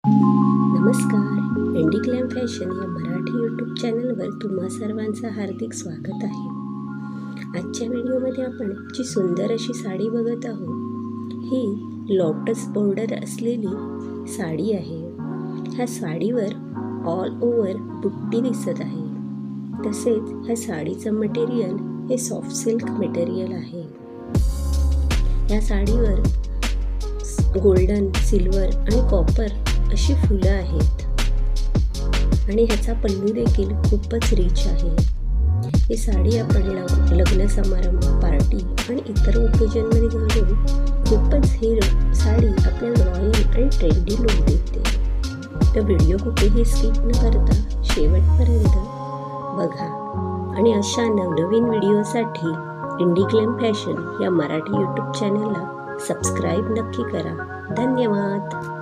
नमस्कार, इंडिग्लॅम फॅशन या मराठी यूट्यूब चॅनलवर तुम्हा सर्वांचं हार्दिक स्वागत आहे। आजच्या व्हिडिओमध्ये आपण जी सुंदर अशी साडी बघत आहोत ही लोटस बॉर्डर असलेली साडी आहे। ह्या साडीवर ऑल ओव्हर बुट्टी दिसत आहे। तसेच ह्या साडीचं मटेरियल हे सॉफ्ट सिल्क मटेरियल आहे। या साडीवर गोल्डन, सिल्वर आणि कॉपर अशी फुलं आहेत आणि ह्याचा पल्लू देखील खूपच रिच आहे। ही साडी आपण लग्न समारंभ, पार्टी आणि इतर ओकेजनमध्ये घालून खूपच ही साडी आपल्याला रॉयल आणि ट्रेंडी लुक देते। तर व्हिडिओ कुठेही स्किप न करता शेवटपर्यंत बघा आणि अशा नवनवीन व्हिडिओसाठी इंडिग्लॅम फॅशन या मराठी यूट्यूब चॅनलला सबस्क्राईब नक्की करा। धन्यवाद।